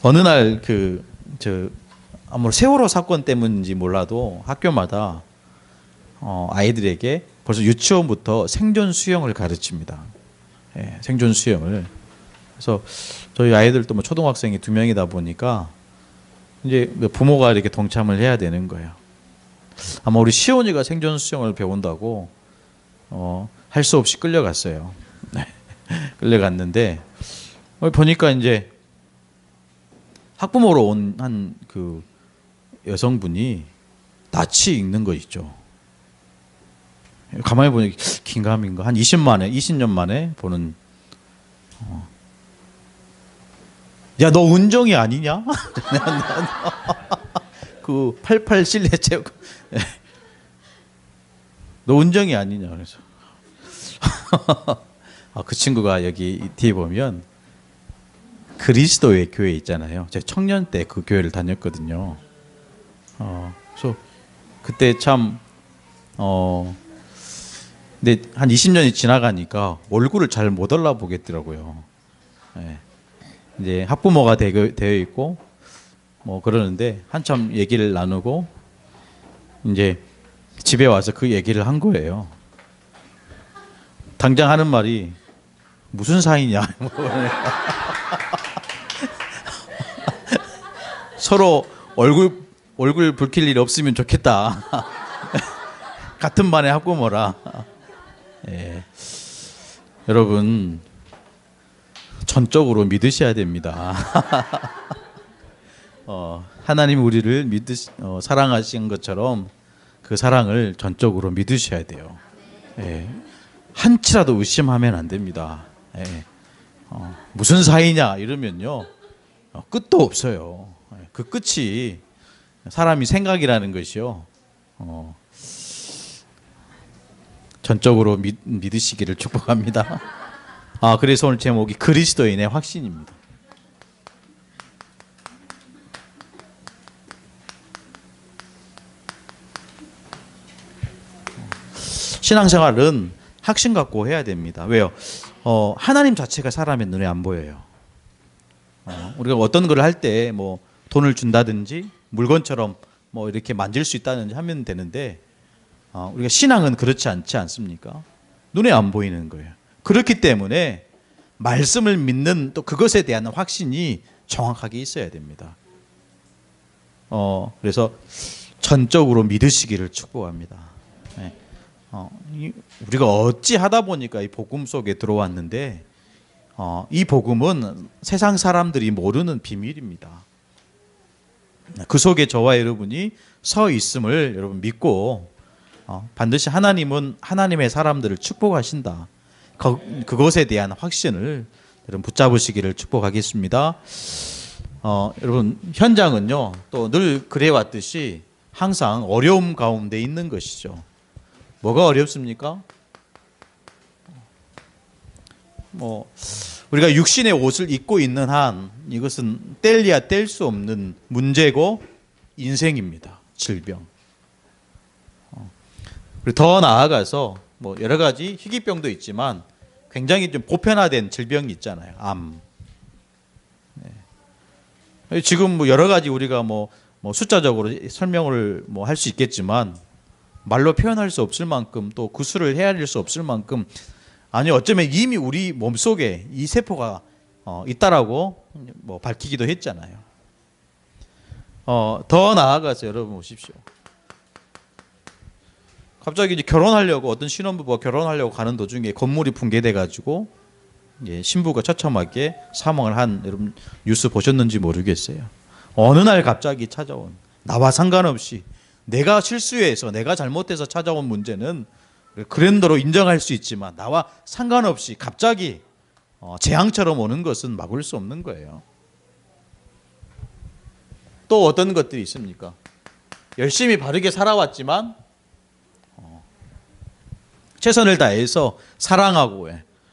어느 날 아무래도 세월호 사건 때문인지 몰라도 학교마다 아이들에게 벌써 유치원부터 생존 수영을 가르칩니다. 예, 생존 수영을. 그래서 저희 아이들도 뭐 초등학생이 2명이다 보니까 이제 부모가 이렇게 동참을 해야 되는 거예요. 아마 우리 시온이가 생존 수영을 배운다고 할 수 없이 끌려갔어요. 끌려갔는데 보니까 이제 학부모로 온 한 그 여성분이 낯이 익는 거 있죠. 가만히 보니 긴가민가 한 20년 만에 보는. 야, 너 은정이 아니냐? 그 88 실내 체육. 너 은정이 아니냐? 그래서 그 친구가 여기 뒤에 보면 그리스도의 교회 있잖아요. 제가 청년 때 그 교회를 다녔거든요. 그래서 그때 참 근데 한 20년이 지나가니까 얼굴을 잘 못 알아보겠더라고요. 네. 이제 학부모가 되어 있고 뭐 그러는데 한참 얘기를 나누고 이제 집에 와서 그 얘기를 한 거예요. 당장 하는 말이 무슨 사이냐. 서로 얼굴 붉힐 일 없으면 좋겠다. 같은 반의 학부모라. 예. 여러분 전적으로 믿으셔야 됩니다. 하나님 우리를 사랑하신 것처럼 그 사랑을 전적으로 믿으셔야 돼요. 예. 한치라도 의심하면 안 됩니다. 예. 무슨 사이냐 이러면요 끝도 없어요. 그 끝이 사람이 생각이라는 것이요. 전적으로 믿으시기를 축복합니다. 그래서 오늘 제목이 그리스도인의 확신입니다. 신앙생활은 확신 갖고 해야 됩니다. 왜요? 하나님 자체가 사람의 눈에 안 보여요. 우리가 어떤 걸 할 때 뭐 돈을 준다든지 물건처럼 뭐 이렇게 만질 수 있다든지 하면 되는데 우리가 신앙은 그렇지 않지 않습니까? 눈에 안 보이는 거예요. 그렇기 때문에 말씀을 믿는 또 그것에 대한 확신이 정확하게 있어야 됩니다. 그래서 전적으로 믿으시기를 축복합니다. 네. 우리가 어찌 하다 보니까 이 복음 속에 들어왔는데 이 복음은 세상 사람들이 모르는 비밀입니다. 그 속에 저와 여러분이 서 있음을 여러분 믿고 반드시 하나님은 하나님의 사람들을 축복하신다. 그것에 대한 확신을 여러분 붙잡으시기를 축복하겠습니다. 여러분 현장은요 또 늘 그래왔듯이 항상 어려움 가운데 있는 것이죠. 뭐가 어렵습니까? 우리가 육신의 옷을 입고 있는 한 이것은 뗄래야 뗄 수 없는 문제고 인생입니다. 질병. 그리고 더 나아가서 뭐 여러 가지 희귀병도 있지만 굉장히 좀 보편화된 질병이 있잖아요. 암. 네. 지금 뭐 여러 가지 우리가 뭐 숫자적으로 설명을 뭐 할 수 있겠지만 말로 표현할 수 없을 만큼 또 그 수를 헤아릴 수 없을 만큼 아니 어쩌면 이미 우리 몸 속에 이 세포가 있다라고 뭐 밝히기도 했잖아요. 더 나아가서 여러분 보십시오. 갑자기 이제 결혼하려고 어떤 신혼부부가 결혼하려고 가는 도중에 건물이 붕괴돼 가지고 신부가 처참하게 사망을 한 여러분 뉴스 보셨는지 모르겠어요. 어느 날 갑자기 찾아온 나와 상관없이 내가 실수해서 내가 잘못해서 찾아온 문제는 그랜더로 인정할 수 있지만 나와 상관없이 갑자기 재앙처럼 오는 것은 막을 수 없는 거예요. 또 어떤 것들이 있습니까? 열심히 바르게 살아왔지만 최선을 다해서 사랑하고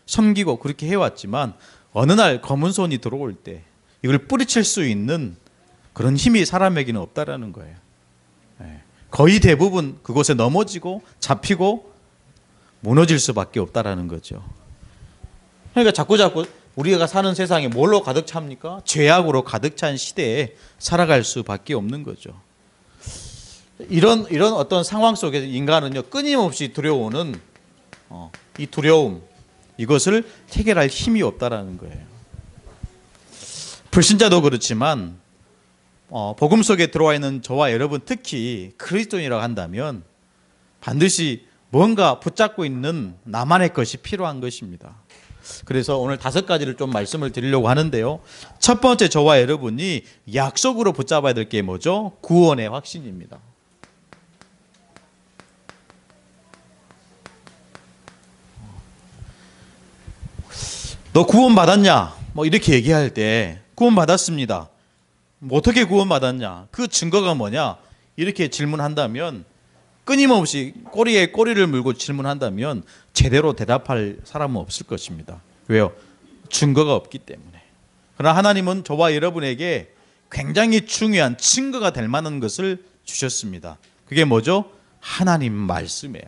섬기고 그렇게 해왔지만 어느 날 검은 손이 들어올 때 이걸 뿌리칠 수 있는 그런 힘이 사람에게는 없다라는 거예요. 거의 대부분 그곳에 넘어지고 잡히고 무너질 수밖에 없다라는 거죠. 그러니까 자꾸 우리가 사는 세상에 뭘로 가득 찹니까? 죄악으로 가득 찬 시대에 살아갈 수밖에 없는 거죠. 이런 어떤 상황 속에서 인간은요, 끊임없이 들여오는 이 두려움, 이것을 해결할 힘이 없다라는 거예요. 불신자도 그렇지만 복음 속에 들어와 있는 저와 여러분, 특히 그리스도인이라고 한다면 반드시 뭔가 붙잡고 있는 나만의 것이 필요한 것입니다. 그래서 오늘 5가지를 좀 말씀을 드리려고 하는데요. 첫 번째, 저와 여러분이 약속으로 붙잡아야 될 게 뭐죠? 구원의 확신입니다. 너 구원 받았냐? 뭐 이렇게 얘기할 때 구원 받았습니다. 뭐 어떻게 구원 받았냐? 그 증거가 뭐냐? 이렇게 질문한다면, 끊임없이 꼬리에 꼬리를 물고 질문한다면 제대로 대답할 사람은 없을 것입니다. 왜요? 증거가 없기 때문에. 그러나 하나님은 저와 여러분에게 굉장히 중요한 증거가 될 만한 것을 주셨습니다. 그게 뭐죠? 하나님 말씀이에요.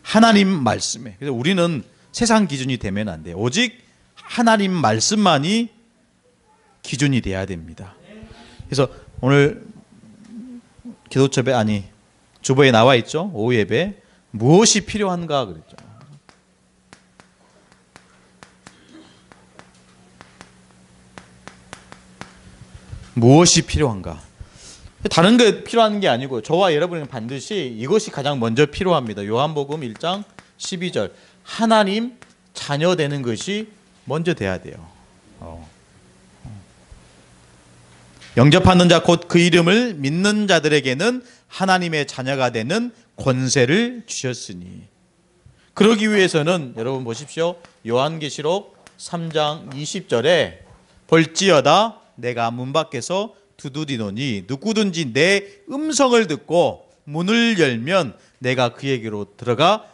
하나님 말씀에. 그래서 우리는 세상 기준이 되면 안 돼요. 오직 하나님 말씀만이 기준이 돼야 됩니다. 그래서 오늘 기도첩에 주보에 나와 있죠. 오후 예배 무엇이 필요한가 그랬죠. 무엇이 필요한가? 다른 게 필요한 게 아니고 저와 여러분은 반드시 이것이 가장 먼저 필요합니다. 요한복음 1장 12절. 하나님 자녀 되는 것이 먼저 돼야 돼요. 영접하는 자 곧 그 이름을 믿는 자들에게는 하나님의 자녀가 되는 권세를 주셨으니. 그러기 위해서는 여러분 보십시오. 요한계시록 3장 20절에 볼지어다 내가 문 밖에서 두드리노니 누구든지 내 음성을 듣고 문을 열면 내가 그에게로 들어가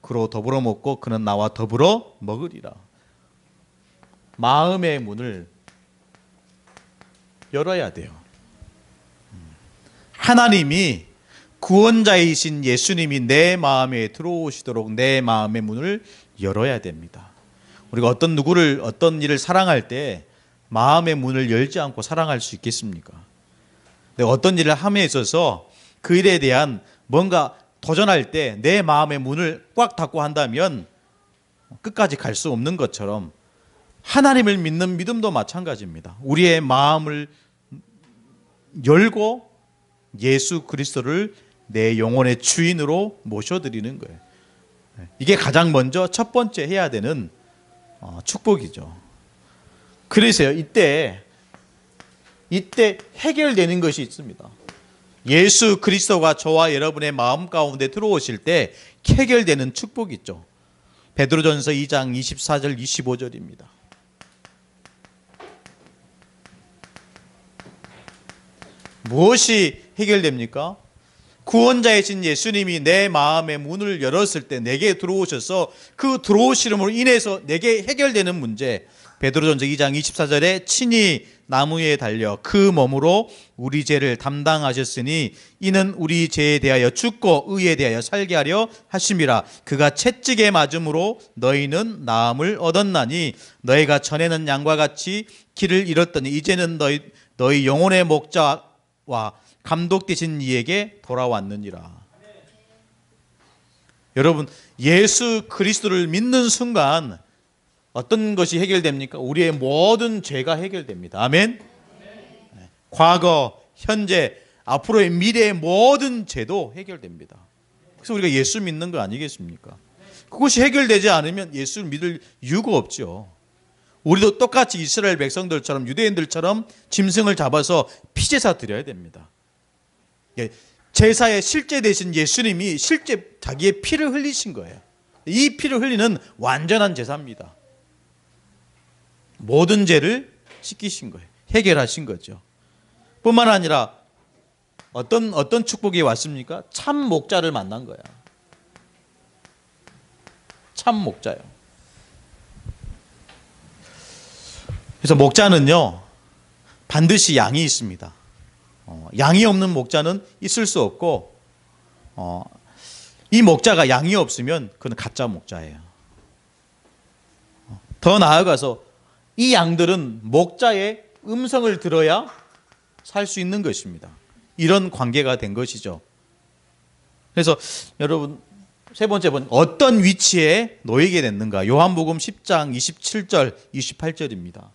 그로 더불어 먹고 그는 나와 더불어 먹으리라. 마음의 문을 열어야 돼요. 하나님이 구원자이신 예수님이 내 마음에 들어오시도록 내 마음의 문을 열어야 됩니다. 우리가 어떤 일을 사랑할 때 마음의 문을 열지 않고 사랑할 수 있겠습니까? 내가 어떤 일을 함에 있어서 그 일에 대한 뭔가 도전할 때 내 마음의 문을 꽉 닫고 한다면 끝까지 갈 수 없는 것처럼 하나님을 믿는 믿음도 마찬가지입니다. 우리의 마음을 열고 예수 그리스도를 내 영혼의 주인으로 모셔드리는 거예요. 이게 가장 먼저 첫 번째 해야 되는 축복이죠. 그래서요, 이때 해결되는 것이 있습니다. 예수 그리스도가 저와 여러분의 마음 가운데 들어오실 때 해결되는 축복이 있죠. 베드로전서 2장 24절 25절입니다. 무엇이 해결됩니까? 구원자이신 예수님이 내 마음의 문을 열었을 때 내게 들어오셔서 그 들어오심으로 인해서 내게 해결되는 문제. 베드로전서 2장 24절에 친히 나무 위에 달려 그 몸으로 우리 죄를 담당하셨으니 이는 우리 죄에 대하여 죽고 의에 대하여 살게 하려 하심이라. 그가 채찍에 맞음으로 너희는 나음을 얻었나니 너희가 전에는 양과 같이 길을 잃었더니 이제는 너희 영혼의 목자와 감독 되신 이에게 돌아왔느니라. 여러분, 예수 그리스도를 믿는 순간 어떤 것이 해결됩니까? 우리의 모든 죄가 해결됩니다. 아멘. 과거, 현재, 앞으로의 미래의 모든 죄도 해결됩니다. 그래서 우리가 예수 믿는 거 아니겠습니까? 그것이 해결되지 않으면 예수를 믿을 이유가 없죠. 우리도 똑같이 이스라엘 백성들처럼 유대인들처럼 짐승을 잡아서 피제사 드려야 됩니다. 제사의 실제 되신 예수님이 실제 자기의 피를 흘리신 거예요. 이 피를 흘리는 완전한 제사입니다. 모든 죄를 씻기신 거예요. 해결하신 거죠. 뿐만 아니라 어떤 축복이 왔습니까? 참 목자를 만난 거야. 참 목자요. 그래서 목자는요, 반드시 양이 있습니다. 양이 없는 목자는 있을 수 없고, 이 목자가 양이 없으면 그건 가짜 목자예요. 더 나아가서 이 양들은 목자의 음성을 들어야 살 수 있는 것입니다. 이런 관계가 된 것이죠. 그래서 여러분, 세 번째 번 어떤 위치에 놓이게 됐는가? 요한복음 10장 27절 28절입니다.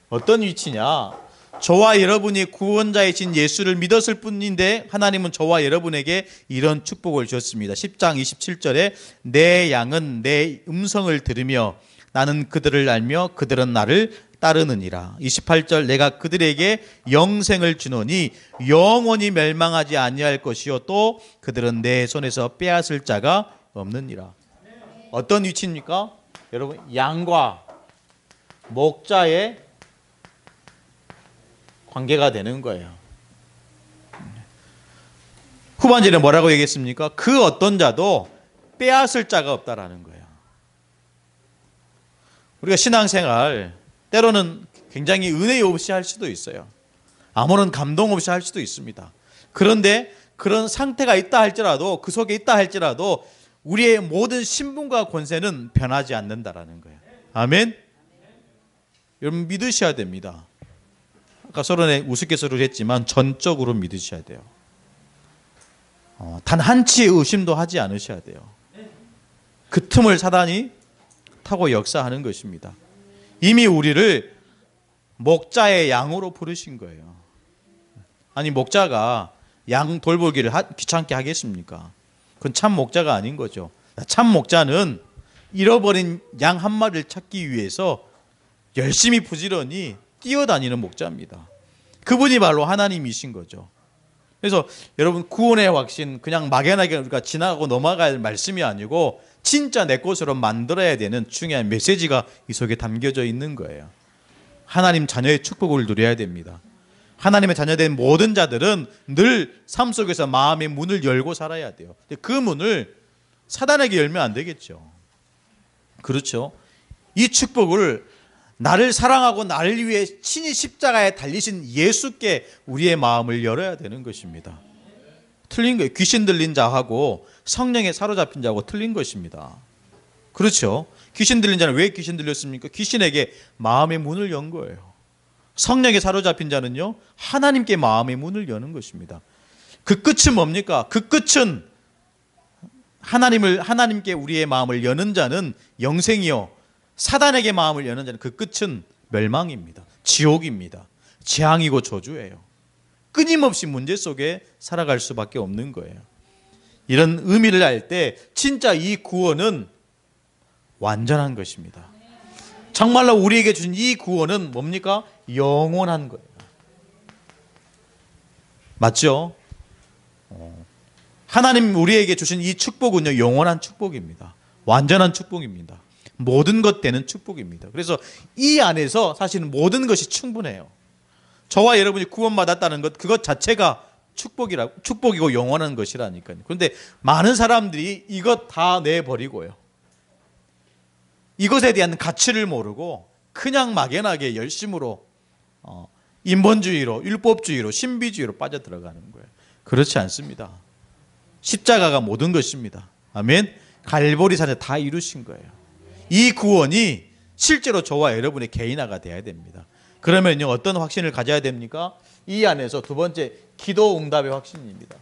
어떤 위치냐? 저와 여러분이 구원자이신 예수를 믿었을 뿐인데 하나님은 저와 여러분에게 이런 축복을 주셨습니다. 10장 27절에 내 양은 내 음성을 들으며 나는 그들을 알며 그들은 나를 따르느니라. 28절 내가 그들에게 영생을 주노니 영원히 멸망하지 아니할 것이요 또 그들은 내 손에서 빼앗을 자가 없느니라. 어떤 위치입니까? 여러분, 양과 목자의 관계가 되는 거예요. 후반절에 뭐라고 얘기했습니까? 그 어떤 자도 빼앗을 자가 없다라는 거예요. 우리가 신앙생활 때로는 굉장히 은혜 없이 할 수도 있어요. 아무런 감동 없이 할 수도 있습니다. 그런데 그런 상태가 있다 할지라도, 그 속에 있다 할지라도 우리의 모든 신분과 권세는 변하지 않는다라는 거예요. 아멘? 여러분 믿으셔야 됩니다. 아까 서론에 우스갯소리를 했지만 전적으로 믿으셔야 돼요. 단 한치의 의심도 하지 않으셔야 돼요. 그 틈을 사단이 타고 역사하는 것입니다. 이미 우리를 목자의 양으로 부르신 거예요. 아니 목자가 양 돌보기를 귀찮게 하겠습니까? 그건 참 목자가 아닌 거죠. 참 목자는 잃어버린 양 한 마리를 찾기 위해서 열심히 부지런히 뛰어다니는 목자입니다. 그분이 바로 하나님이신 거죠. 그래서 여러분 구원의 확신 그냥 막연하게 우리가 지나가고 넘어갈 말씀이 아니고 진짜 내 것으로 만들어야 되는 중요한 메시지가 이 속에 담겨져 있는 거예요. 하나님 자녀의 축복을 누려야 됩니다. 하나님의 자녀된 모든 자들은 늘 삶 속에서 마음의 문을 열고 살아야 돼요. 그 문을 사단에게 열면 안 되겠죠. 그렇죠. 이 축복을 나를 사랑하고 나를 위해 친히 십자가에 달리신 예수께 우리의 마음을 열어야 되는 것입니다. 틀린 거예요. 귀신 들린 자하고 성령에 사로잡힌 자하고 틀린 것입니다. 그렇죠. 귀신 들린 자는 왜 귀신 들렸습니까? 귀신에게 마음의 문을 연 거예요. 성령에 사로잡힌 자는요, 하나님께 마음의 문을 여는 것입니다. 그 끝은 뭡니까? 그 끝은 하나님께 우리의 마음을 여는 자는 영생이요, 사단에게 마음을 여는 자는 그 끝은 멸망입니다. 지옥입니다. 재앙이고 저주예요. 끊임없이 문제 속에 살아갈 수밖에 없는 거예요. 이런 의미를 알 때 진짜 이 구원은 완전한 것입니다. 정말로 우리에게 주신 이 구원은 뭡니까? 영원한 거예요. 맞죠? 하나님 우리에게 주신 이 축복은요, 영원한 축복입니다. 완전한 축복입니다. 모든 것 되는 축복입니다. 그래서 이 안에서 사실은 모든 것이 충분해요. 저와 여러분이 구원받았다는 것, 그것 자체가 축복이고 영원한 것이라니까요. 그런데 많은 사람들이 이것 다 내버리고요, 이것에 대한 가치를 모르고 그냥 막연하게 열심으로 인본주의로, 율법주의로, 신비주의로 빠져들어가는 거예요. 그렇지 않습니다. 십자가가 모든 것입니다. 아멘. 갈보리산에 다 이루신 거예요. 이 구원이 실제로 저와 여러분의 개인화가 돼야 됩니다. 그러면요, 어떤 확신을 가져야 됩니까? 이 안에서 두 번째, 기도 응답의 확신입니다.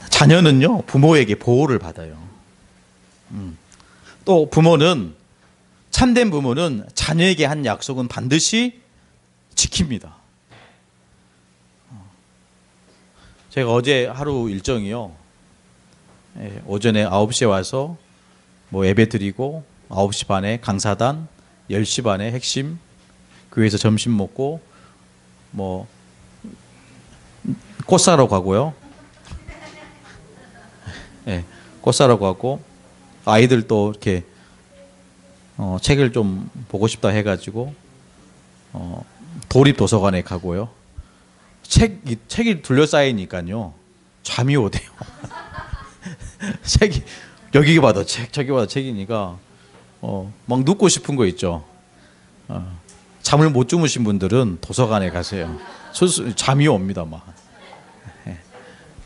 자녀는요, 부모에게 보호를 받아요. 또 부모는, 참된 부모는 자녀에게 한 약속은 반드시 지킵니다. 제가 어제 하루 일정이요, 오전에 9시에 와서 예배 드리고 9시 반에 강사단, 10시 반에 핵심, 교회에서 점심 먹고 꽃 사러 가고요. 꽃 사러 가고, 아이들 또 이렇게 책을 좀 보고 싶다 해가지고 도립 도서관에 가고요. 책이 둘러싸이니까요, 잠이 오대요. 책이 여기 봐도 책, 저기 봐도 책이니까 막 눕고 싶은 거 있죠. 잠을 못 주무신 분들은 도서관에 가세요. 잠이 옵니다, 막.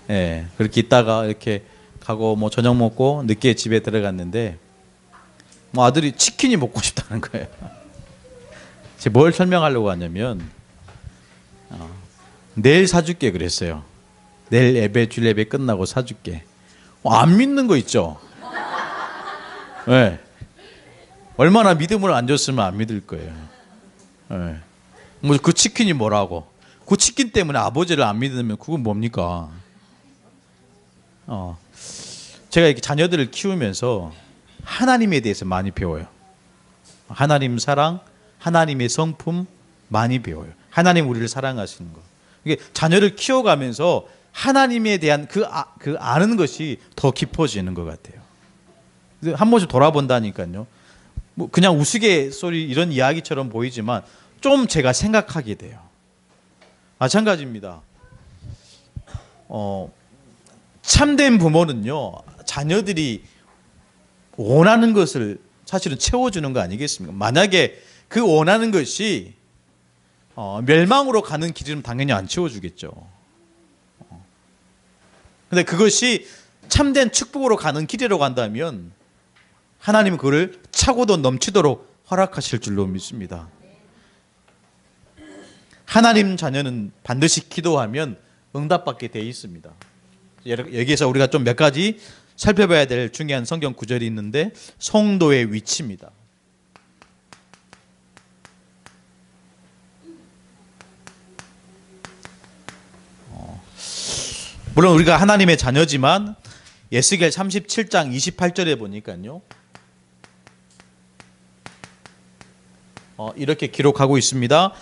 예, 그렇게 있다가 이렇게 가고 뭐 저녁 먹고 늦게 집에 들어갔는데 뭐 아들이 치킨이 먹고 싶다는 거예요. 제가 뭘 설명하려고 하냐면 내일 사줄게 그랬어요. 내일 예배 주일 예배 끝나고 사줄게. 안 믿는 거 있죠. 네. 얼마나 믿음을 안 줬으면 안 믿을 거예요. 네. 뭐 그 치킨이 뭐라고? 그 치킨 때문에 아버지를 안 믿으면 그건 뭡니까? 제가 이렇게 자녀들을 키우면서 하나님에 대해서 많이 배워요. 하나님 사랑, 하나님의 성품 많이 배워요. 하나님 우리를 사랑하시는 거. 이게 자녀를 키워가면서 하나님에 대한 그 아는 것이 더 깊어지는 것 같아요. 한 번씩 돌아본다니까요. 뭐 그냥 우스갯소리 이런 이야기처럼 보이지만 좀 제가 생각하게 돼요. 마찬가지입니다. 참된 부모는요, 자녀들이 원하는 것을 사실은 채워주는 거 아니겠습니까? 만약에 그 원하는 것이 멸망으로 가는 길이면 당연히 안 채워주겠죠. 근데 그것이 참된 축복으로 가는 길이라고 한다면 하나님은 그를 차고도 넘치도록 허락하실 줄로 믿습니다. 하나님 자녀는 반드시 기도하면 응답받게 되어 있습니다. 여기에서 우리가 좀 몇 가지 살펴봐야 될 중요한 성경 구절이 있는데 성도의 위치입니다. 물론 우리가 하나님의 자녀지만 에스겔 37장 28절에 보니까요. 이렇게 기록하고 있습니다.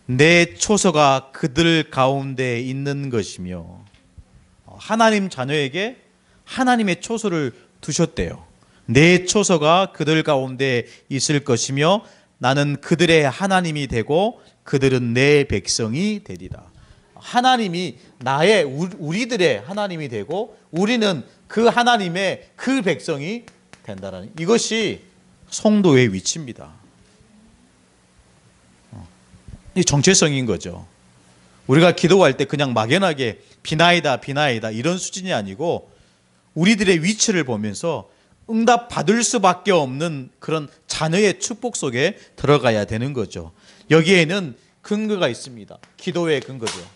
내 초소가 그들 가운데 있는 것이며 하나님 자녀에게 하나님의 초소를 두셨대요. 내 초소가 그들 가운데 있을 것이며 나는 그들의 하나님이 되고 그들은 내 백성이 되리라. 하나님이 우리들의 하나님이 되고 우리는 그 하나님의 그 백성이 된다라는 이것이 성도의 위치입니다. 이 정체성인 거죠. 우리가 기도할 때 그냥 막연하게 비나이다 이런 수준이 아니고 우리들의 위치를 보면서 응답 받을 수밖에 없는 그런 자녀의 축복 속에 들어가야 되는 거죠. 여기에는 근거가 있습니다. 기도의 근거죠.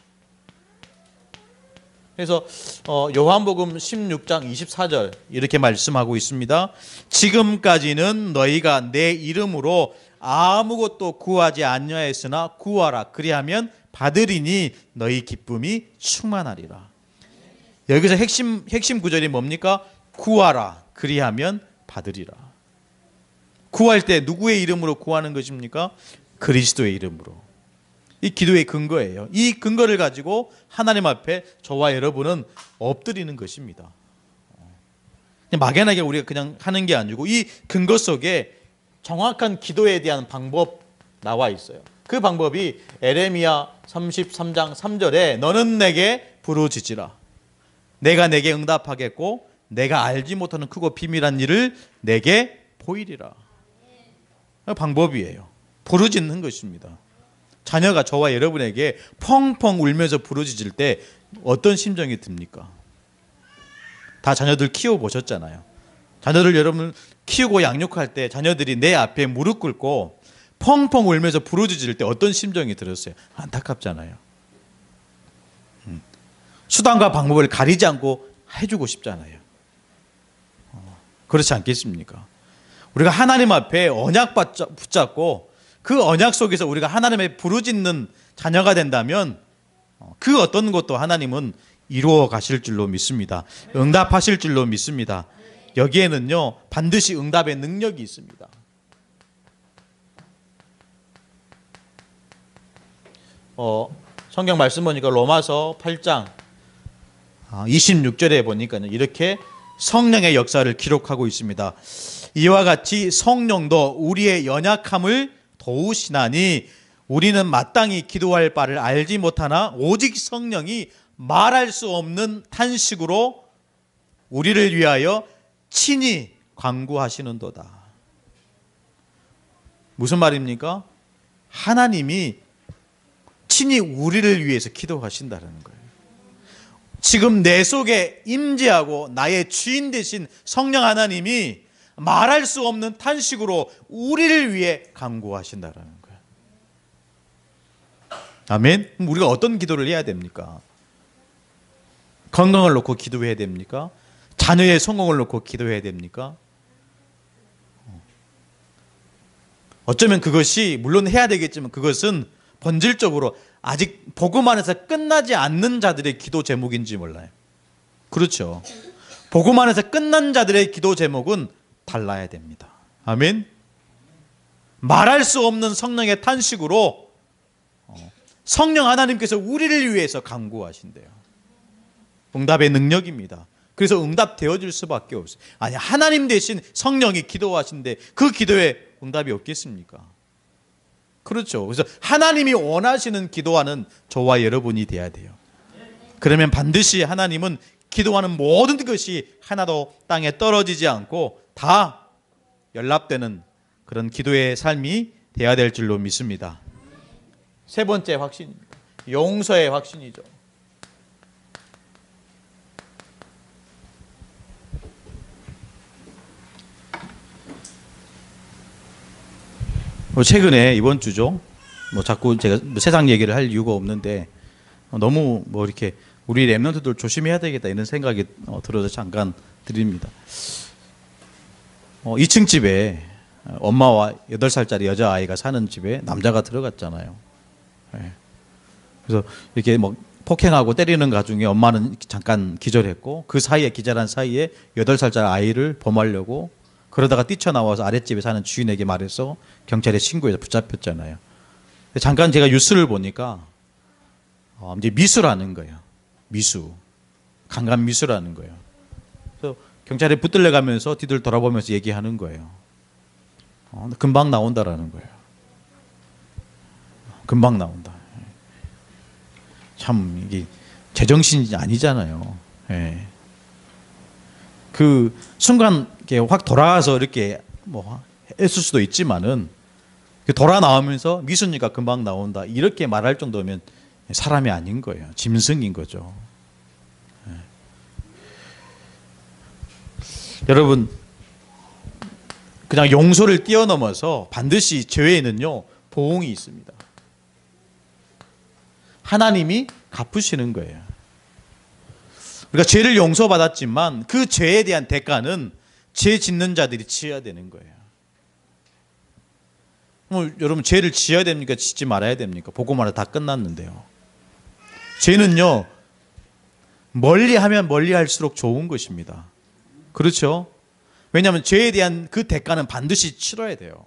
그래서 요한복음 16장 24절 이렇게 말씀하고 있습니다. 지금까지는 너희가 내 이름으로 아무것도 구하지 아니하였으나 구하라 그리하면 받으리니 너희 기쁨이 충만하리라. 여기서 핵심 구절이 뭡니까? 구하라 그리하면 받으리라. 구할 때 누구의 이름으로 구하는 것입니까? 그리스도의 이름으로. 이 기도의 근거예요. 이 근거를 가지고 하나님 앞에 저와 여러분은 엎드리는 것입니다. 막연하게 우리가 그냥 하는 게 아니고 이 근거 속에 정확한 기도에 대한 방법 나와 있어요. 그 방법이 에레미야 33장 3절에 너는 내게 부르짖으라. 내가 내게 응답하겠고 내가 알지 못하는 크고 비밀한 일을 내게 보이리라. 방법이에요. 부르짖는 것입니다. 자녀가 저와 여러분에게 펑펑 울면서 부르짖을 때 어떤 심정이 듭니까? 다 자녀들 키워보셨잖아요. 자녀들 여러분 키우고 양육할 때 자녀들이 내 앞에 무릎 꿇고 펑펑 울면서 부르짖을 때 어떤 심정이 들었어요? 안타깝잖아요. 수단과 방법을 가리지 않고 해주고 싶잖아요. 그렇지 않겠습니까? 우리가 하나님 앞에 언약 붙잡고 그 언약 속에서 우리가 하나님의 부르짖는 자녀가 된다면 그 어떤 것도 하나님은 이루어 가실 줄로 믿습니다. 응답하실 줄로 믿습니다. 여기에는요 반드시 응답의 능력이 있습니다. 성경 말씀 보니까 로마서 8장 26절에 보니까 이렇게 성령의 역사를 기록하고 있습니다. 이와 같이 성령도 우리의 연약함을 도우시나니 우리는 마땅히 기도할 바를 알지 못하나 오직 성령이 말할 수 없는 탄식으로 우리를 위하여 친히 간구하시는도다. 무슨 말입니까? 하나님이 친히 우리를 위해서 기도하신다는 거예요. 지금 내 속에 임재하고 나의 주인 되신 성령 하나님이 말할 수 없는 탄식으로 우리를 위해 간구하신다는 거예요. 아멘. 그럼 우리가 어떤 기도를 해야 됩니까? 건강을 놓고 기도해야 됩니까? 자녀의 성공을 놓고 기도해야 됩니까? 어쩌면 그것이 물론 해야 되겠지만 그것은 본질적으로 아직 복음 안에서 끝나지 않는 자들의 기도 제목인지 몰라요. 그렇죠. 복음 안에서 끝난 자들의 기도 제목은 달라야 됩니다. 아멘. 말할 수 없는 성령의 탄식으로 성령 하나님께서 우리를 위해서 간구하신대요. 응답의 능력입니다. 그래서 응답되어질 수밖에 없어요. 아니, 하나님 대신 성령이 기도하신데 그 기도에 응답이 없겠습니까? 그렇죠. 그래서 하나님이 원하시는 기도하는 저와 여러분이 돼야 돼요. 그러면 반드시 하나님은 기도하는 모든 것이 하나도 땅에 떨어지지 않고 다 연락되는 그런 기도의 삶이 돼야 될 줄로 믿습니다. 세 번째 확신입니다. 용서의 확신이죠. 최근에 이번 주죠. 자꾸 제가 세상 얘기를 할 이유가 없는데 너무 이렇게 우리 렘넌트들 조심해야 되겠다 이런 생각이 들어서 잠깐 드립니다. 2층 집에 엄마와 8살짜리 여자아이가 사는 집에 남자가 들어갔잖아요. 그래서 이렇게 폭행하고 때리는 가중에 엄마는 잠깐 기절했고 그 사이에 기절한 사이에 8살짜리 아이를 범하려고 그러다가 뛰쳐나와서 아랫집에 사는 주인에게 말해서 경찰에 신고해서 붙잡혔잖아요. 잠깐 제가 뉴스를 보니까 이제 미수라는 거예요. 미수. 강간 미수라는 거예요. 그래서 경찰에 붙들려 가면서 뒤들 돌아보면서 얘기하는 거예요. 금방 나온다라는 거예요. 금방 나온다. 참 이게 제정신이 아니잖아요. 예. 그 순간 확 돌아와서 이렇게 했을 수도 있지만은 돌아 나오면서 미수니까 금방 나온다 이렇게 말할 정도면 사람이 아닌 거예요. 짐승인 거죠. 예. 여러분 그냥 용서를 뛰어넘어서 반드시 죄에는요 보응이 있습니다. 하나님이 갚으시는 거예요. 우리가 죄를 용서받았지만 그 죄에 대한 대가는 죄 짓는 자들이 지어야 되는 거예요. 여러분 죄를 지어야 됩니까? 짓지 말아야 됩니까? 복음하러 다 끝났는데요. 죄는요 멀리하면 멀리할수록 좋은 것입니다. 그렇죠? 왜냐하면 죄에 대한 그 대가는 반드시 치러야 돼요.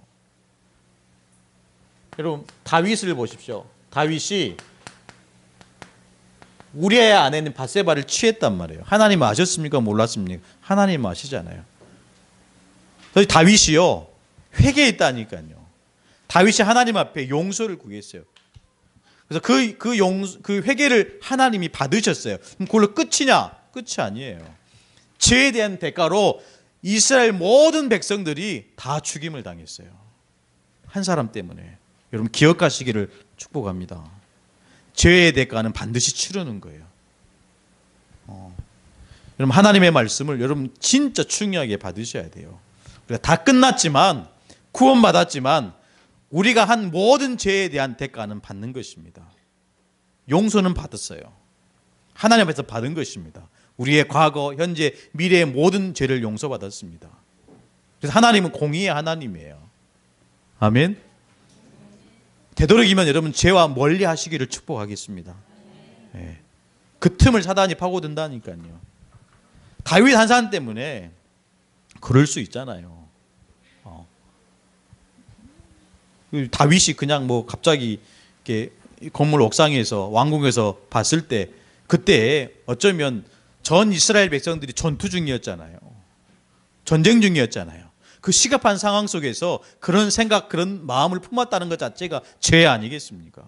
여러분 다윗을 보십시오. 다윗이 우리아의 아내는 밧세바를 취했단 말이에요. 하나님 아셨습니까? 몰랐습니까? 하나님 아시잖아요. 그래서 다윗이요 회개했다니까요. 다윗이 하나님 앞에 용서를 구했어요. 그래서 그 회개를 하나님이 받으셨어요. 그럼 그걸로 끝이냐? 끝이 아니에요. 죄에 대한 대가로 이스라엘 모든 백성들이 다 죽임을 당했어요. 한 사람 때문에. 여러분 기억하시기를 축복합니다. 죄의 대가는 반드시 치르는 거예요. 여러분 하나님의 말씀을 여러분 진짜 중요하게 받으셔야 돼요. 우리가 다 끝났지만 구원받았지만 우리가 한 모든 죄에 대한 대가는 받는 것입니다. 용서는 받았어요. 하나님 앞에서 받은 것입니다. 우리의 과거, 현재, 미래의 모든 죄를 용서받았습니다. 그래서 하나님은 공의의 하나님이에요. 아멘. 되도록이면 여러분 죄와 멀리 하시기를 축복하겠습니다. 네. 그 틈을 사단이 파고든다니까요. 다윗 한 사람 때문에 그럴 수 있잖아요. 다윗이 그냥 갑자기 이렇게 건물 옥상에서 왕궁에서 봤을 때 그때 어쩌면 전 이스라엘 백성들이 전투 중이었잖아요. 전쟁 중이었잖아요. 그 시급한 상황 속에서 그런 생각, 그런 마음을 품었다는 것 자체가 죄 아니겠습니까?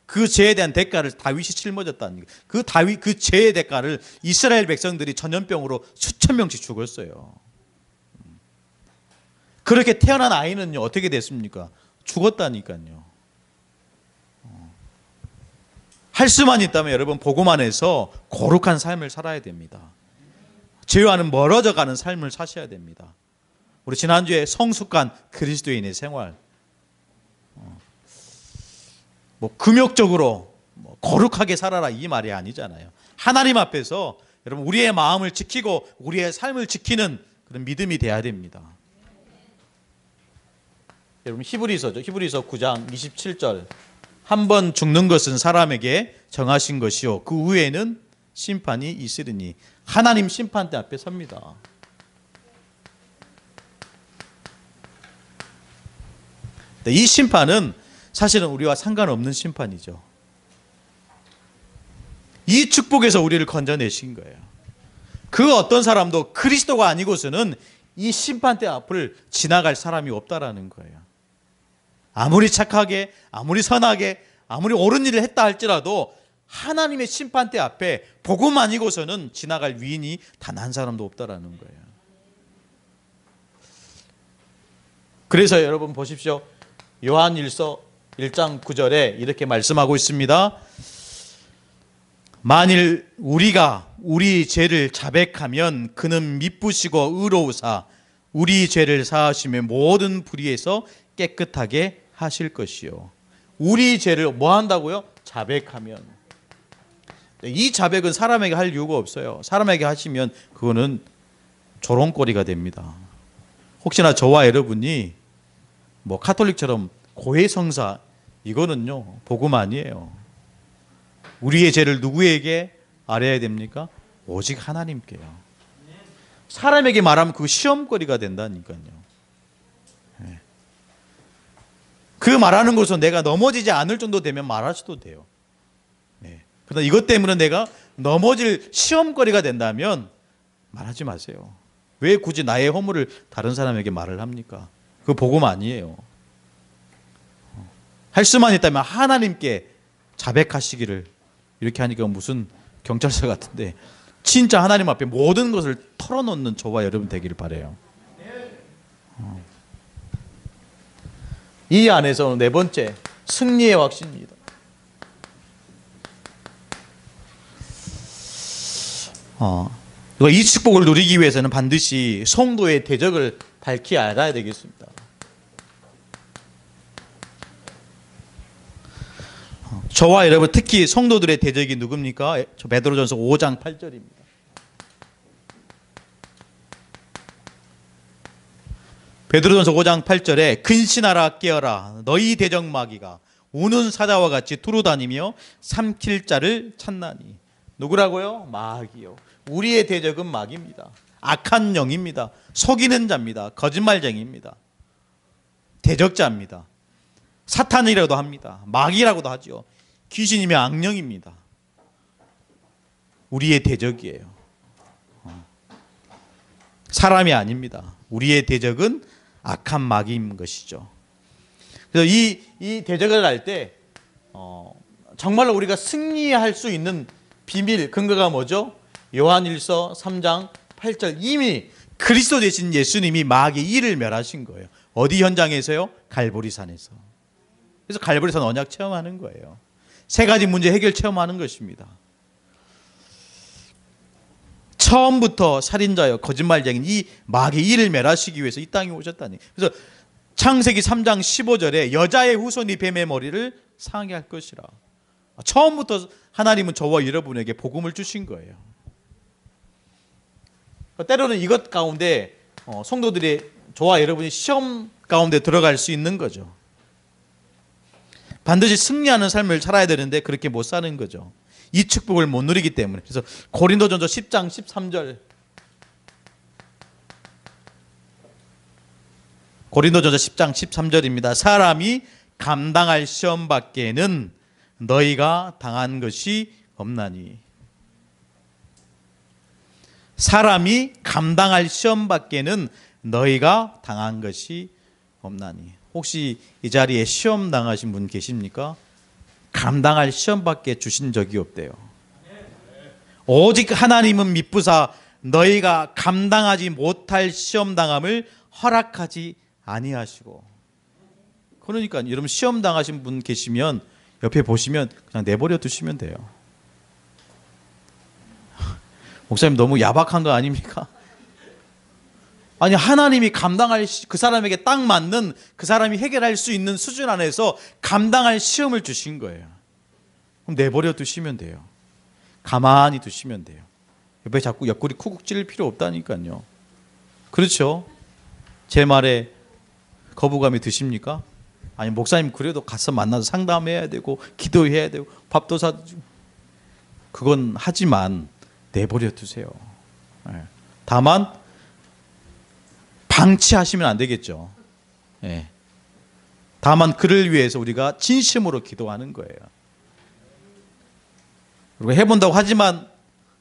그 죄에 대한 대가를 다윗이 짊어졌다는 거예요. 그 죄의 대가를 이스라엘 백성들이 전염병으로 수천 명씩 죽었어요. 그렇게 태어난 아이는요 어떻게 됐습니까? 죽었다니까요. 할 수만 있다면 여러분 복음 안에서 거룩한 삶을 살아야 됩니다. 죄와는 멀어져 가는 삶을 사셔야 됩니다. 우리 지난주에 성숙한 그리스도인의 생활, 뭐 금욕적으로 거룩하게 살아라 이 말이 아니잖아요. 하나님 앞에서 여러분 우리의 마음을 지키고 우리의 삶을 지키는 그런 믿음이 돼야 됩니다. 여러분 히브리서죠. 히브리서 9장 27절. 한 번 죽는 것은 사람에게 정하신 것이요 그 후에는 심판이 있으리니. 하나님 심판대 앞에 섭니다. 이 심판은 사실은 우리와 상관없는 심판이죠. 이 축복에서 우리를 건져내신 거예요. 그 어떤 사람도 그리스도가 아니고서는 이 심판대 앞을 지나갈 사람이 없다라는 거예요. 아무리 착하게, 아무리 선하게, 아무리 옳은 일을 했다 할지라도 하나님의 심판대 앞에 복음 아니고서는 지나갈 위인이 단 한 사람도 없다라는 거예요. 그래서 여러분 보십시오. 요한일서 1장 9절에 이렇게 말씀하고 있습니다. 만일 우리가 우리 죄를 자백하면 그는 미쁘시고 의로우사 우리 죄를 사하시며 모든 불의에서 깨끗하게 하실 것이요. 우리 죄를 뭐 한다고요? 자백하면. 이 자백은 사람에게 할 이유가 없어요. 사람에게 하시면 그거는 조롱거리가 됩니다. 혹시나 저와 여러분이 뭐 카톨릭처럼 고해성사 이거는요 복음 아니에요. 우리의 죄를 누구에게 알아야 됩니까? 오직 하나님께요. 사람에게 말하면 그 시험거리가 된다니까요. 그 말하는 것은 내가 넘어지지 않을 정도 되면 말하셔도 돼요. 그러나 이것 때문에 내가 넘어질 시험거리가 된다면 말하지 마세요. 왜 굳이 나의 허물을 다른 사람에게 말을 합니까? 그거 복음 아니에요. 할 수만 있다면 하나님께 자백하시기를. 이렇게 하니까 무슨 경찰서 같은데 진짜 하나님 앞에 모든 것을 털어놓는 저와 여러분 되기를 바라요. 이 안에서 네 번째 승리의 확신입니다. 이 축복을 누리기 위해서는 반드시 성도의 대적을 밝히 알아야 되겠습니다. 저와 여러분 특히 성도들의 대적이 누굽니까? 베드로전서 5장 8절입니다. 베드로전서 5장 8절에 근신하라 깨어라 너희 대적 마귀가 우는 사자와 같이 두루다니며 삼킬 자를 찾나니. 누구라고요? 마귀요. 우리의 대적은 마귀입니다. 악한 영입니다. 속이는 자입니다. 거짓말쟁이입니다. 대적자입니다. 사탄이라고도 합니다. 마귀라고도 하죠. 귀신이며 악령입니다. 우리의 대적이에요. 사람이 아닙니다. 우리의 대적은 악한 마귀인 것이죠. 그래서 이 대적을 할 때 정말로 우리가 승리할 수 있는 비밀 근거가 뭐죠? 요한일서 3장 8절. 이미 그리스도 되신 예수님이 마귀의 일을 멸하신 거예요. 어디 현장에서요? 갈보리산에서. 그래서 갈보리산 언약 체험하는 거예요. 세 가지 문제 해결 체험하는 것입니다. 처음부터 살인자여 거짓말쟁인 이 마귀의 일을 멸하시기 위해서 이 땅에 오셨다니. 그래서 창세기 3장 15절에 여자의 후손이 뱀의 머리를 상하게 할 것이라. 처음부터 하나님은 저와 여러분에게 복음을 주신 거예요. 때로는 이것 가운데 성도들이 저와 여러분이 시험 가운데 들어갈 수 있는 거죠. 반드시 승리하는 삶을 살아야 되는데 그렇게 못 사는 거죠. 이 축복을 못 누리기 때문에. 그래서 고린도전서 10장 13절. 고린도전서 10장 13절입니다. 사람이 감당할 시험 밖에는 너희가 당한 것이 없나니. 사람이 감당할 시험 밖에는 너희가 당한 것이 없나니. 혹시 이 자리에 시험 당하신 분 계십니까? 감당할 시험밖에 주신 적이 없대요. 오직 하나님은 미쁘사 너희가 감당하지 못할 시험 당함을 허락하지 아니하시고. 그러니까 여러분 시험 당하신 분 계시면 옆에 보시면 그냥 내버려 두시면 돼요. 목사님 너무 야박한 거 아닙니까? 아니 하나님이 감당할 그 사람에게 딱 맞는 그 사람이 해결할 수 있는 수준 안에서 감당할 시험을 주신 거예요. 그럼 내버려 두시면 돼요. 가만히 두시면 돼요. 옆에 자꾸 옆구리 쿡쿡 찔릴 필요 없다니까요. 그렇죠? 제 말에 거부감이 드십니까? 아니 목사님 그래도 가서 만나서 상담해야 되고 기도해야 되고 밥도 사주고 그건 하지만 내버려 두세요. 다만 방치하시면 안 되겠죠. 다만 그를 위해서 우리가 진심으로 기도하는 거예요. 그리고 해본다고 하지만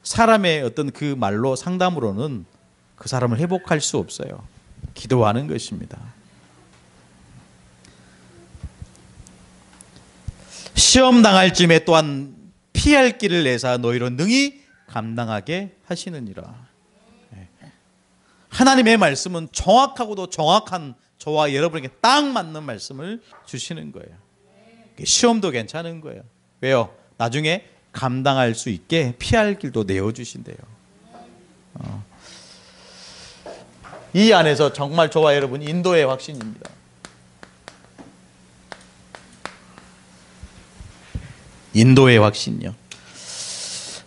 사람의 어떤 그 말로 상담으로는 그 사람을 회복할 수 없어요. 기도하는 것입니다. 시험 당할 쯤에 또한 피할 길을 내사 너희로 능히 감당하게 하시느니라. 하나님의 말씀은 정확하고도 정확한 저와 여러분에게 딱 맞는 말씀을 주시는 거예요. 시험도 괜찮은 거예요. 왜요? 나중에 감당할 수 있게 피할 길도 내어주신대요. 이 안에서 정말 저와 여러분 인도의 확신입니다. 인도의 확신이요.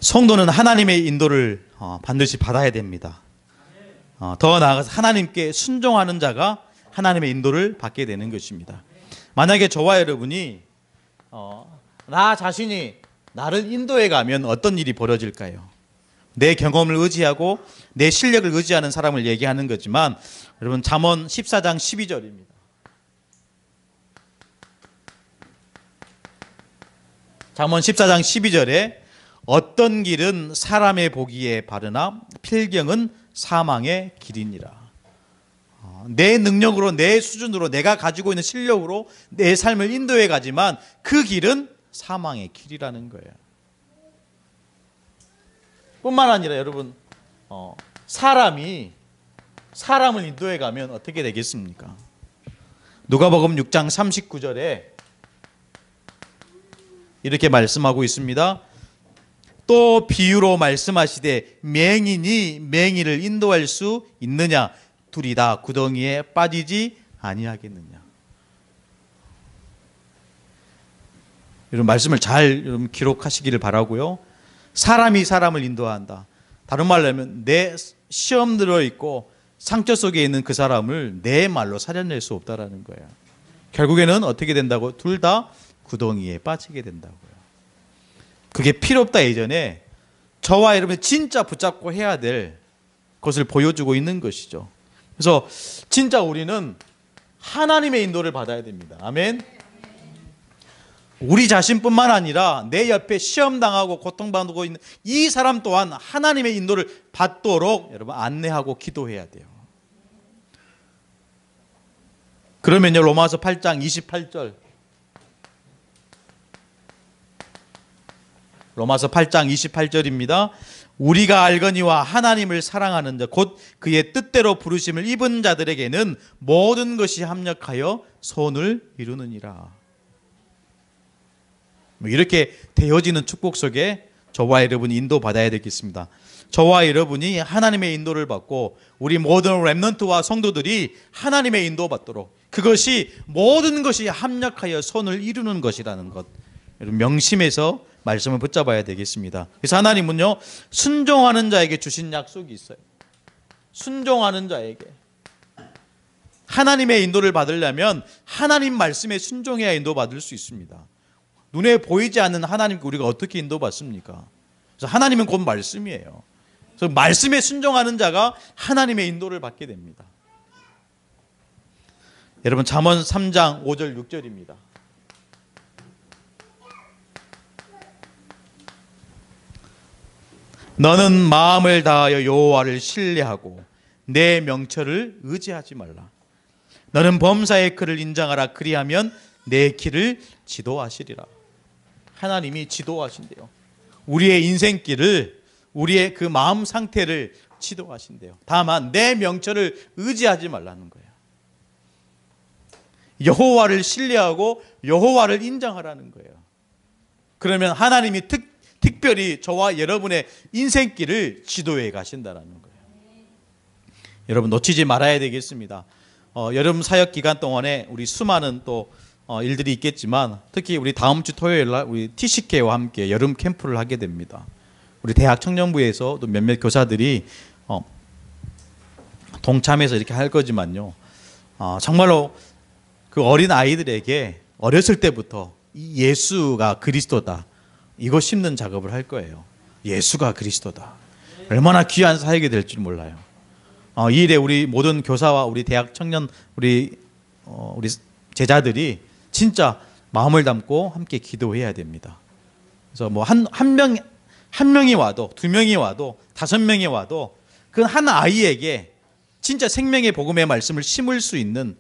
성도는 하나님의 인도를 반드시 받아야 됩니다. 더 나아가서 하나님께 순종하는 자가 하나님의 인도를 받게 되는 것입니다. 만약에 저와 여러분이 나 자신이 나를 인도해 가면 어떤 일이 벌어질까요? 내 경험을 의지하고 내 실력을 의지하는 사람을 얘기하는 거지만 여러분 잠언 14장 12절입니다. 잠언 14장 12절에 어떤 길은 사람의 보기에 바르나 필경은 사망의 길이니라. 내 능력으로 내 수준으로 내가 가지고 있는 실력으로 내 삶을 인도해 가지만 그 길은 사망의 길이라는 거예요. 뿐만 아니라 여러분 사람이 사람을 인도해 가면 어떻게 되겠습니까? 누가복음 6장 39절에 이렇게 말씀하고 있습니다. 또 비유로 말씀하시되 맹인이 맹인을 인도할 수 있느냐? 둘이 다 구덩이에 빠지지 아니하겠느냐? 이런 말씀을 잘 여러분 기록하시기를 바라고요. 사람이 사람을 인도한다. 다른 말로 하면 내 시험 들어있고 상처 속에 있는 그 사람을 내 말로 살려낼 수 없다라는 거예요. 결국에는 어떻게 된다고? 둘 다 구덩이에 빠지게 된다고요. 그게 필요 없다 이전에 저와 여러분이 진짜 붙잡고 해야 될 것을 보여주고 있는 것이죠. 그래서 진짜 우리는 하나님의 인도를 받아야 됩니다. 아멘. 우리 자신뿐만 아니라 내 옆에 시험당하고 고통받고 있는 이 사람 또한 하나님의 인도를 받도록 여러분 안내하고 기도해야 돼요. 그러면요 로마서 8장 28절 로마서 8장 28절입니다. 우리가 알거니와 하나님을 사랑하는 자 곧 그의 뜻대로 부르심을 입은 자들에게는 모든 것이 합력하여 선을 이루느니라. 이렇게 되어지는 축복 속에 저와 여러분이 인도받아야 되겠습니다. 저와 여러분이 하나님의 인도를 받고 우리 모든 렘넌트와 성도들이 하나님의 인도받도록 그것이 모든 것이 합력하여 선을 이루는 것이라는 것 여러분 명심해서 말씀을 붙잡아야 되겠습니다. 그래서 하나님은요 순종하는 자에게 주신 약속이 있어요. 순종하는 자에게 하나님의 인도를 받으려면 하나님 말씀에 순종해야 인도받을 수 있습니다. 눈에 보이지 않는 하나님께 우리가 어떻게 인도받습니까? 그래서 하나님은 곧 말씀이에요. 그래서 말씀에 순종하는 자가 하나님의 인도를 받게 됩니다. 여러분 잠언 3장 5절 6절입니다. 너는 마음을 다하여 여호와를 신뢰하고 내 명철을 의지하지 말라. 너는 범사의 그를 인정하라. 그리하면 내 길을 지도하시리라. 하나님이 지도하신대요. 우리의 인생길을 우리의 그 마음 상태를 지도하신대요. 다만 내 명철을 의지하지 말라는 거예요. 여호와를 신뢰하고 여호와를 인정하라는 거예요. 그러면 하나님이 특별히 저와 여러분의 인생길을 지도해 가신다는 거예요. 여러분 놓치지 말아야 되겠습니다. 여름 사역 기간 동안에 우리 수많은 또 일들이 있겠지만 특히 우리 다음 주 토요일 날 우리 TCK와 함께 여름 캠프를 하게 됩니다. 우리 대학 청년부에서 또 몇몇 교사들이 동참해서 이렇게 할 거지만요. 정말로 그 어린 아이들에게 어렸을 때부터 이 예수가 그리스도다. 이거 심는 작업을 할 거예요. 예수가 그리스도다. 얼마나 귀한 사역이 될지 몰라요. 이 일에 우리 모든 교사와 우리 대학 청년 우리 제자들이 진짜 마음을 담고 함께 기도해야 됩니다. 그래서 뭐 한 명이 와도 2명이 와도 5명이 와도 그 한 아이에게 진짜 생명의 복음의 말씀을 심을 수 있는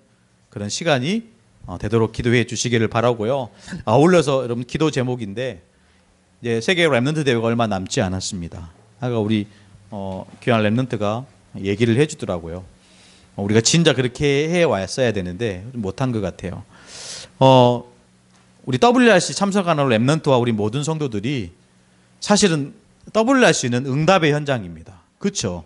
그런 시간이 되도록 기도해 주시기를 바라고요. 아울러서 여러분 기도 제목인데 이제 세계 랩넌트 대회가 얼마 남지 않았습니다. 아까 우리 귀한 랩넌트가 얘기를 해주더라고요. 우리가 진짜 그렇게 해왔어야 되는데 못한 것 같아요. 우리 WRC 참석하는 랩넌트와 우리 모든 성도들이 사실은 WRC는 응답의 현장입니다. 그렇죠?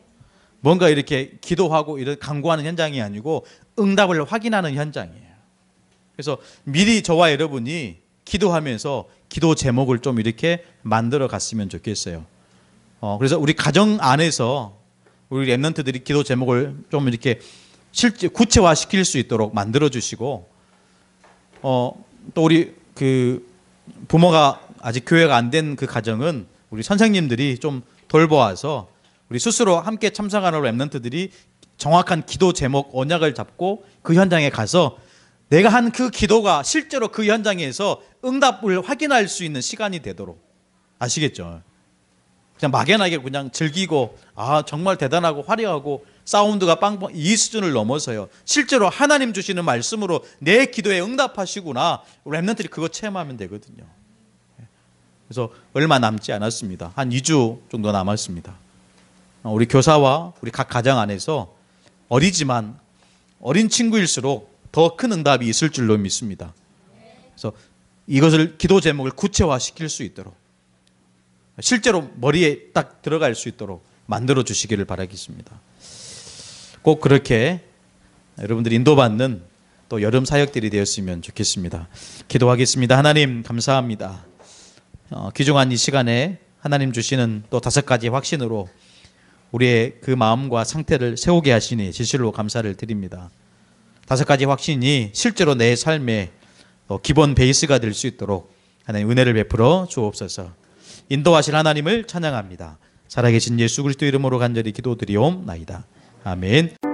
뭔가 이렇게 기도하고 이런 간구하는 현장이 아니고 응답을 확인하는 현장이에요. 그래서 미리 저와 여러분이 기도하면서 기도 제목을 좀 이렇게 만들어 갔으면 좋겠어요. 그래서 우리 가정 안에서 우리 랩넌트들이 기도 제목을 좀 이렇게 실제 구체화 시킬 수 있도록 만들어 주시고 또 우리 그 부모가 아직 교회가 안 된 그 가정은 우리 선생님들이 좀 돌보아서 우리 스스로 함께 참석하는 랩넌트들이 정확한 기도 제목 언약을 잡고 그 현장에 가서 내가 한 그 기도가 실제로 그 현장에서 응답을 확인할 수 있는 시간이 되도록. 아시겠죠? 그냥 막연하게 그냥 즐기고 정말 대단하고 화려하고 사운드가 빵빵 이 수준을 넘어서요. 실제로 하나님 주시는 말씀으로 내 기도에 응답하시구나. 랩넌트들이 그거 체험하면 되거든요. 그래서 얼마 남지 않았습니다. 한 2주 정도 남았습니다. 우리 교사와 우리 각 가정 안에서 어리지만 어린 친구일수록 더 큰 응답이 있을 줄로 믿습니다. 그래서 이것을 기도 제목을 구체화시킬 수 있도록 실제로 머리에 딱 들어갈 수 있도록 만들어 주시기를 바라겠습니다. 꼭 그렇게 여러분들이 인도받는 또 여름 사역들이 되었으면 좋겠습니다. 기도하겠습니다. 하나님 감사합니다. 귀중한 이 시간에 하나님 주시는 또 5가지 확신으로 우리의 그 마음과 상태를 세우게 하시니 진실로 감사를 드립니다. 5가지 확신이 실제로 내 삶의 기본 베이스가 될 수 있도록 하나님 은혜를 베풀어 주옵소서. 인도하실 하나님을 찬양합니다. 살아계신 예수 그리스도 이름으로 간절히 기도드리옵나이다. 아멘.